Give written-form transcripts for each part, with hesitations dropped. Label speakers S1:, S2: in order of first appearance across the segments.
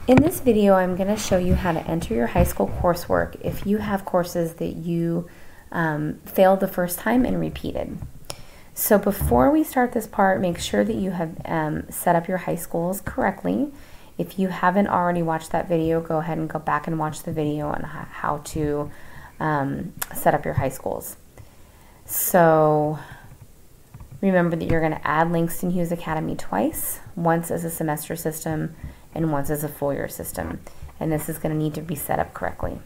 S1: In this video, I'm going to show you how to enter your high school coursework if you have courses that you failed the first time and repeated. So before we start this part, make sure that you have set up your high schools correctly. If you haven't already watched that video, go ahead and go back and watch the video on how to set up your high schools. So remember that you're going to add Langston Hughes Academy twice, once as a semester system and once as a full year system. And this is going to need to be set up correctly.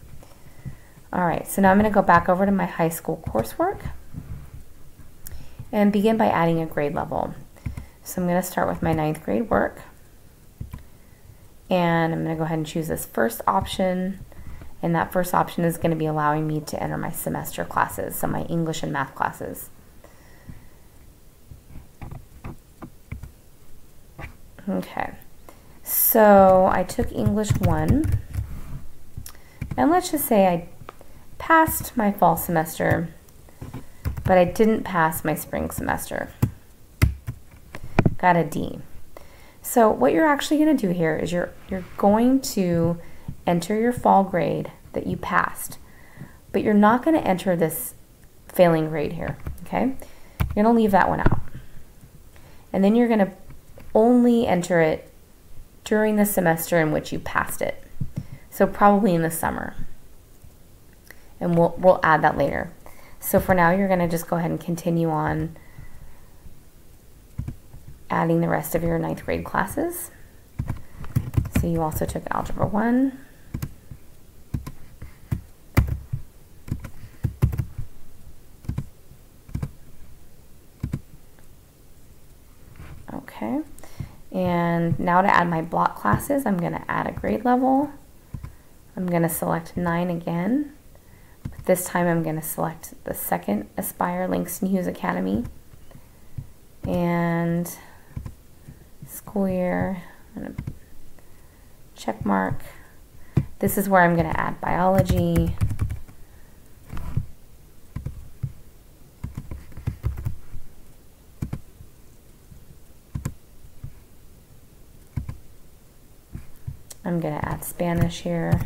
S1: All right, so now I'm going to go back over to my high school coursework and begin by adding a grade level. So I'm going to start with my 9th grade work. And I'm going to go ahead and choose this first option. And that first option is going to be allowing me to enter my semester classes, so my English and math classes. Okay, so I took English 1, and let's just say I passed my fall semester, but I didn't pass my spring semester. Got a D. So what you're actually going to do here is you're going to enter your fall grade that you passed, but you're not going to enter this failing grade here, okay? You're going to leave that one out. And then you're going to only enter it during the semester in which you passed it. So probably in the summer. And we'll add that later. So for now, you're going to just go ahead and continue on adding the rest of your 9th grade classes. So you also took Algebra 1. Okay. And now to add my block classes, I'm going to add a grade level. I'm going to select 9 again. But this time I'm going to select the second Aspire Langston Hughes Academy. And school year, I'm going to check mark. This is where I'm going to add biology. I'm going to add Spanish here.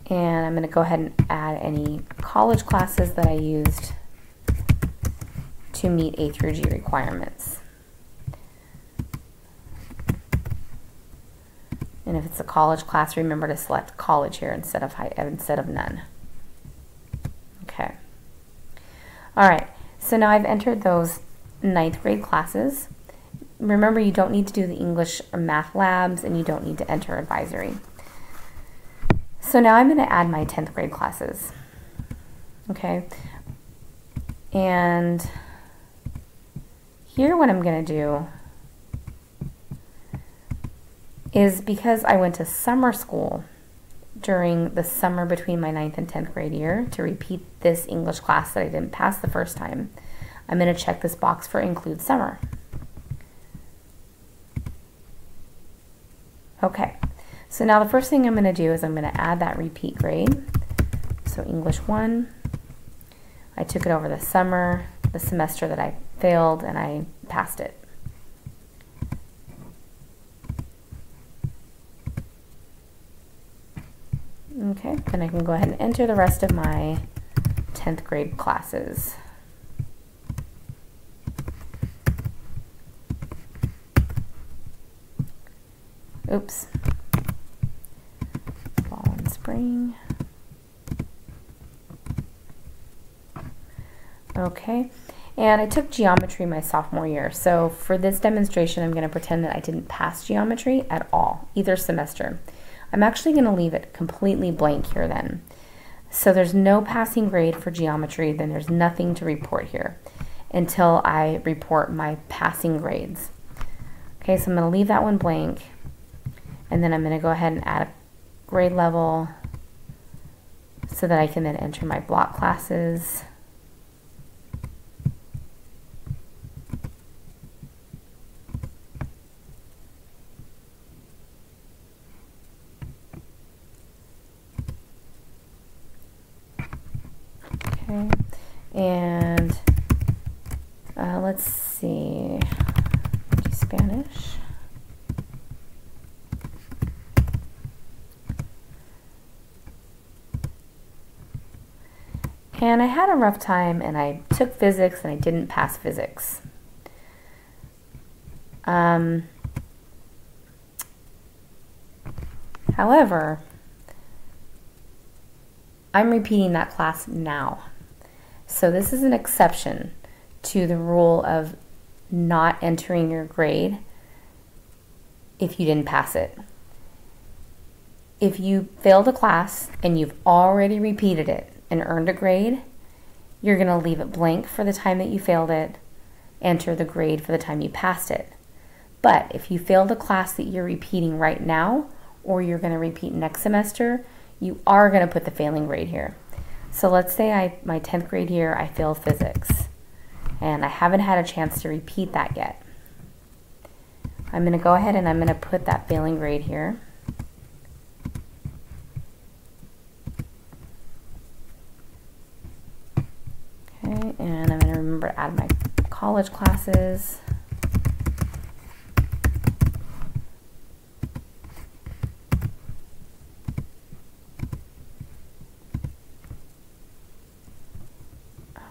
S1: And I'm going to go ahead and add any college classes that I used to meet A through G requirements. And if it's a college class, remember to select college here instead of none. Okay. All right, so now I've entered those 9th grade classes. Remember, you don't need to do the English or math labs, and you don't need to enter advisory. So now I'm going to add my 10th grade classes. Okay, and here what I'm going to do is, because I went to summer school during the summer between my 9th and 10th grade year to repeat this English class that I didn't pass the first time, I'm going to check this box for include summer. Okay, so now the first thing I'm going to do is I'm going to add that repeat grade. So English 1, I took it over the summer, the semester that I failed, and I passed it. Okay, then I can go ahead and enter the rest of my 10th grade classes. Oops. Fall and spring. Okay, and I took geometry my sophomore year. So for this demonstration, I'm going to pretend that I didn't pass geometry at all, either semester. I'm actually going to leave it completely blank here then. So there's no passing grade for geometry, then there's nothing to report here until I report my passing grades. Okay, so I'm going to leave that one blank, and then I'm going to go ahead and add a grade level so that I can then enter my block classes. Okay, And let's see, do Spanish. And I had a rough time, and I took physics and I didn't pass physics. However, I'm repeating that class now. So this is an exception to the rule of not entering your grade if you didn't pass it. If you failed a class and you've already repeated it and earned a grade, you're going to leave it blank for the time that you failed it, enter the grade for the time you passed it. But if you failed a class that you're repeating right now, or you're going to repeat next semester, you are going to put the failing grade here. So let's say my 10th grade year, I failed physics, and I haven't had a chance to repeat that yet. I'm going to go ahead and I'm going to put that failing grade here. Okay, and I'm going to remember to add my college classes.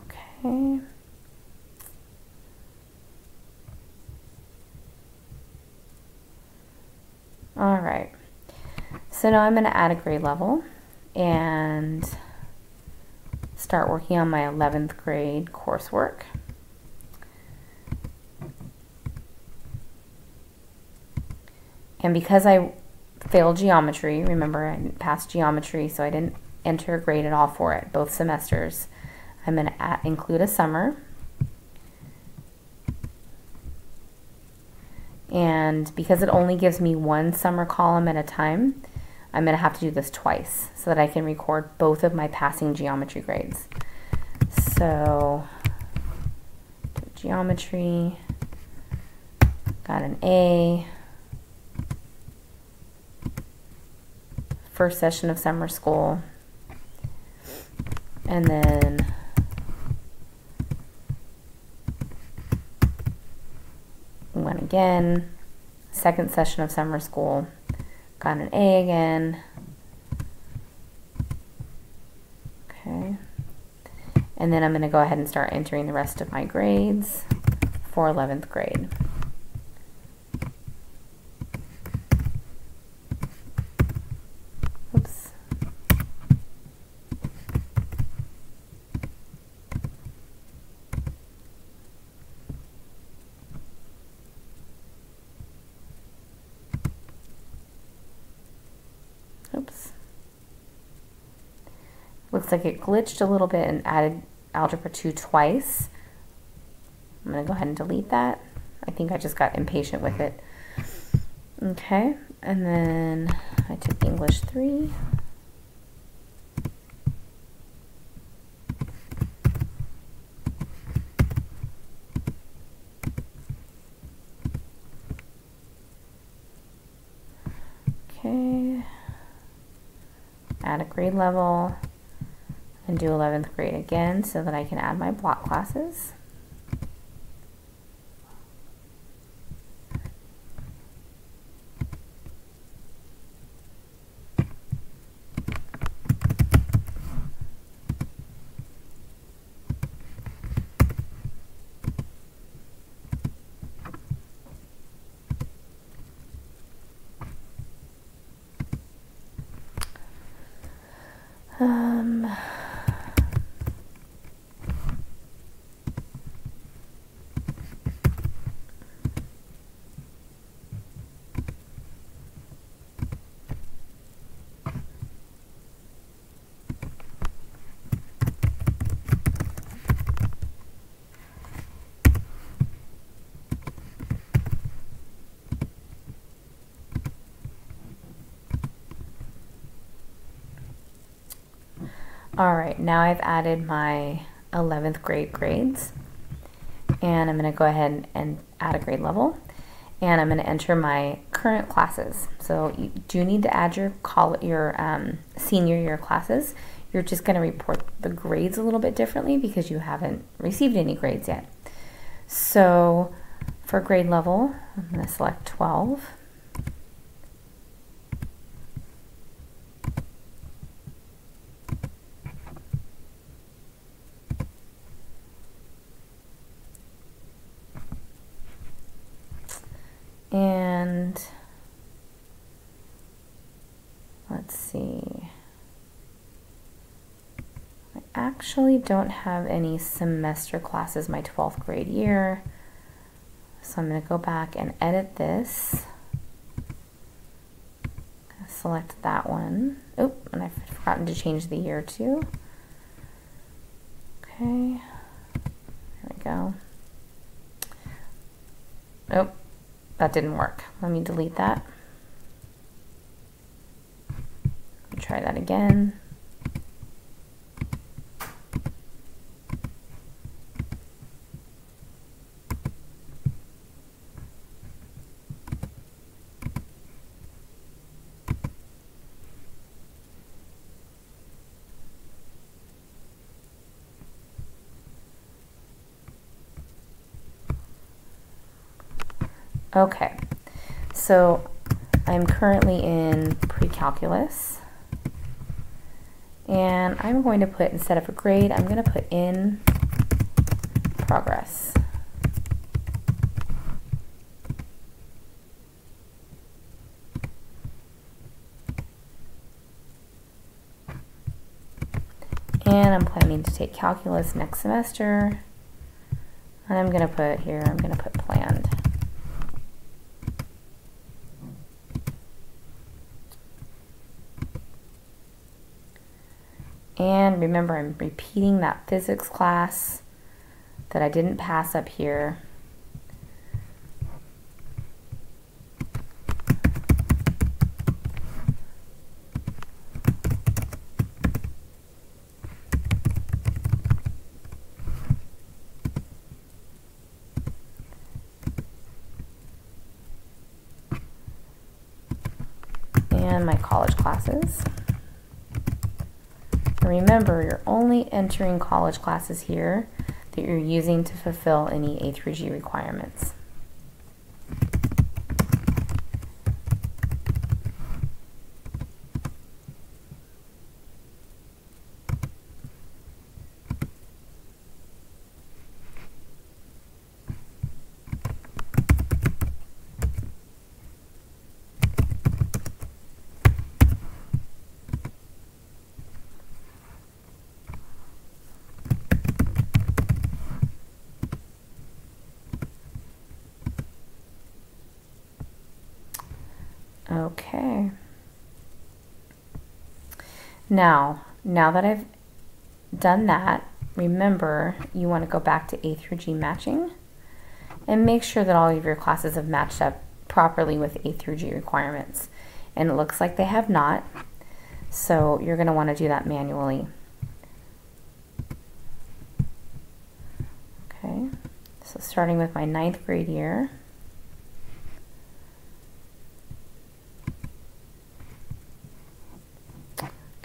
S1: Okay. All right. So now I'm going to add a grade level and start working on my 11th grade coursework. And because I failed geometry, remember I didn't pass geometry, so I didn't enter a grade at all for it, both semesters. I'm going to include a summer. And because it only gives me one summer column at a time, I'm going to have to do this twice so that I can record both of my passing geometry grades. So, geometry, got an A, first session of summer school, and then went again, second session of summer school, got an A again. Okay. And then I'm going to go ahead and start entering the rest of my grades for 11th grade. Oops. Oops. Looks like it glitched a little bit and added Algebra 2 twice. I'm going to go ahead and delete that. I think I just got impatient with it. Okay, and then I took English 3. Okay, add a grade level and do 11th grade again so that I can add my block classes. All right, now I've added my 11th grade grades, and I'm going to go ahead and add a grade level, and I'm going to enter my current classes. So you do need to add your senior year classes. You're just going to report the grades a little bit differently because you haven't received any grades yet. So for grade level, I'm going to select 12. And let's see, I actually don't have any semester classes my 12th grade year, so I'm going to go back and edit this. Select that one. Oh, and I've forgotten to change the year too. Okay, there we go. Oh, that didn't work. Let me delete that. Try that again. Okay, so I'm currently in pre-calculus, and I'm going to put, instead of a grade, I'm going to put in progress. And I'm planning to take calculus next semester, and I'm going to put here, I'm going to put planned. And remember, I'm repeating that physics class that I didn't pass up here. And my college classes. Remember, you're only entering college classes here that you're using to fulfill any A through G requirements. Okay. Now that I've done that, remember you want to go back to A through G matching and make sure that all of your classes have matched up properly with A through G requirements. And it looks like they have not, so you're going to want to do that manually. Okay, so starting with my 9th grade year.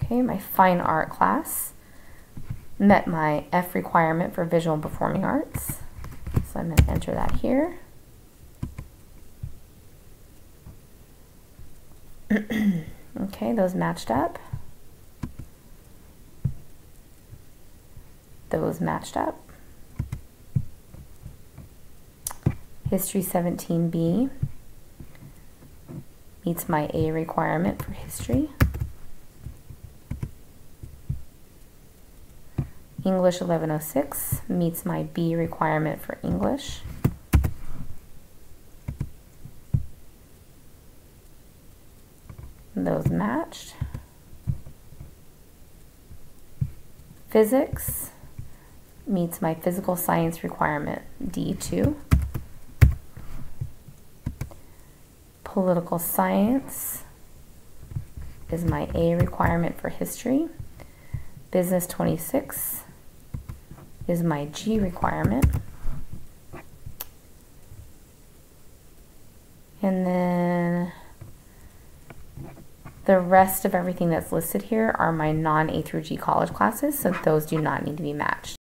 S1: Okay, my fine art class met my F requirement for visual and performing arts. So I'm going to enter that here. Okay, those matched up. Those matched up. History 17B meets my A requirement for history. English 1106 meets my B requirement for English. Those matched. Physics meets my physical science requirement, D2. Political science is my A requirement for history. Business 26 is my G requirement. And then The rest of everything that's listed here are my non-A through G college classes, so those do not need to be matched.